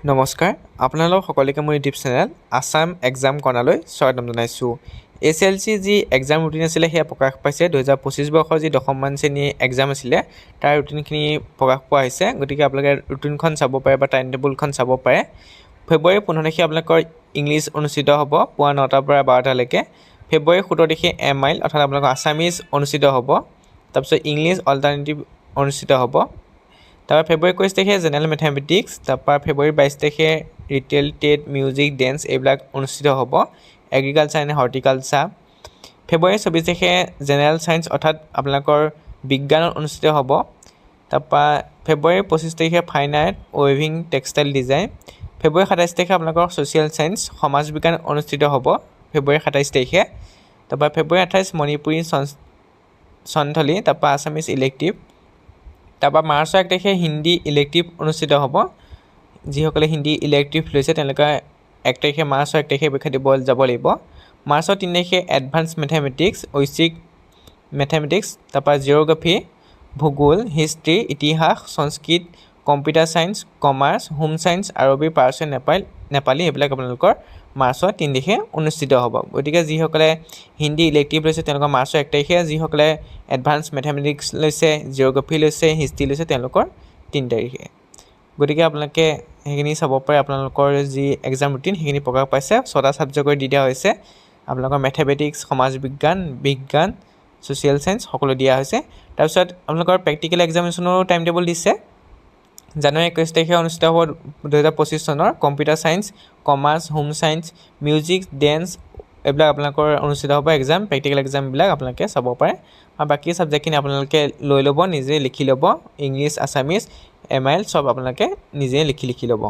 নমস্কাৰ আপোনালোক সকলোকে মোৰ ইউটিউব চেনেল আসাম এক্সাম কৰ্ণাৰলৈ স্বাগতম জনাইছোঁ। SLC যি এক্সাম ৰুটিন আছিলে সেয়া প্ৰকাশ পাইছে। 2025 বৰ্ষৰ যি দশমমান শ্ৰেণীৰ এক্সাম আছিলে তাৰ ৰুটিনখিনি প্ৰকাশ পোৱা হৈছে। গতিকে আপোনালোকে ৰুটিনখন চাব পাৰে বা টাইম টেবুলখন চাব পাৰে। ফেব্ৰুৱাৰী 15 তাৰিখে আপোনালোকৰ ইংলিছ অনুষ্ঠিত হ'ব পুৱা 9টাৰ পৰা 12টালৈকে। ফেব্ৰুৱাৰী 17 তাৰিখে MIL অৰ্থাৎ আপোনালোকৰ আছামিজ অনুষ্ঠিত হ'ব। তাৰপিছত ইংলিছ অল্টাৰনেটিভ অনুষ্ঠিত হ'ব। তাৰপৰা ফেব্ৰুৱাৰী 21 তাৰিখে জেনেৰেল মেথমেটিক্স, তাৰপৰা ফেব্ৰুৱাৰী 22 তাৰিখে ৰিটেল টেট মিউজিক ডেন্স এইবিলাক অনুষ্ঠিত হ'ব। Agriculture and horticulture. ফেব্ৰুৱাৰী 24 তাৰিখে জেনেৰেল ছায়েন্স অৰ্থাৎ আপোনালোকৰ বিজ্ঞান অনুষ্ঠিত হ'ব। তাৰপৰা ফেব্ৰুৱাৰী 25 তাৰিখে ফাইন আৰ্ট ৱেভিং টেক্সটাইল ডিজাইন। ফেব্ৰুৱাৰী 27 তাৰিখে আপোনালোকৰ ছ'চিয়েল ছায়েন্স সমাজ বিজ্ঞান অনুষ্ঠিত হ'ব ফেব্ৰুৱাৰী 27 তাৰিখে। তাৰপৰা ফেব্ৰুৱাৰী 28 মণিপুৰী চন্থলী, তাৰপৰা আছামিজ ইলেক্টিভ। তাৰপৰা মাৰ্চৰ 1 তাৰিখে হিন্দী ইলেক্টিভ অনুষ্ঠিত হ'ব। যিসকলে হিন্দী ইলেক্টিভ লৈছে তেওঁলোকে 1 তাৰিখে মাৰ্চৰ 1 তাৰিখে পৰীক্ষা দিব যাব লাগিব। মাৰ্চৰ 3 তাৰিখে এডভান্স মেথমেটিক্স, ঐচ্ছিক মেথমেটিক্স, তাৰপৰা জিঅ'গ্ৰাফী, ভূগোল, হিষ্ট্ৰী, ইতিহাস, Sanskrit, computer science, commerce, home science, আৰবী, পাৰ্চী, নেপালী এইবিলাক আপোনালোকৰ মাৰ্চৰ 3 তাৰিখে অনুষ্ঠিত হ'ব। গতিকে যিসকলে হিন্দী ইলেক্টিভ লৈছে তেওঁলোকৰ মাৰ্চৰ 1 তাৰিখে, যিসকলে এডভান্স মেথমেটিক্স লৈছে, জিঅ'গ্ৰাফী লৈছে, হিষ্ট্ৰী লৈছে তেওঁলোকৰ 3 তাৰিখে। গতিকে আপোনালোকে সেইখিনি চাব পাৰে। আপোনালোকৰ যি এক্সাম ৰুটিন সেইখিনি প্ৰকাশ পাইছে। 6টা ছাবজেক্টৰ দি দিয়া হৈছে। আপোনালোকৰ মেথমেটিক্স, সমাজ বিজ্ঞান, বিজ্ঞান, ছ'চিয়েল ছায়েন্স সকলো দিয়া হৈছে। তাৰপিছত আপোনালোকৰ প্ৰেক্টিকেল এক্সামিনেশ্যনৰো টাইম টেবুল দিছে। জানুৱাৰী 21 তাৰিখে অনুষ্ঠিত হ'ব 2025 চনৰ computer science, commerce, home science, music, dance এইবিলাক আপোনালোকৰ অনুষ্ঠিত হ'ব এক্সাম। প্ৰেক্টিকেল এক্সামবিলাক আপোনালোকে চাব পাৰে। আৰু বাকী ছাবজেক্টখিনি আপোনালোকে লৈ ল'ব, নিজে লিখি ল'ব। ইংলিছ, আছামিজ, MIL চব আপোনালোকে নিজে লিখি ল'ব।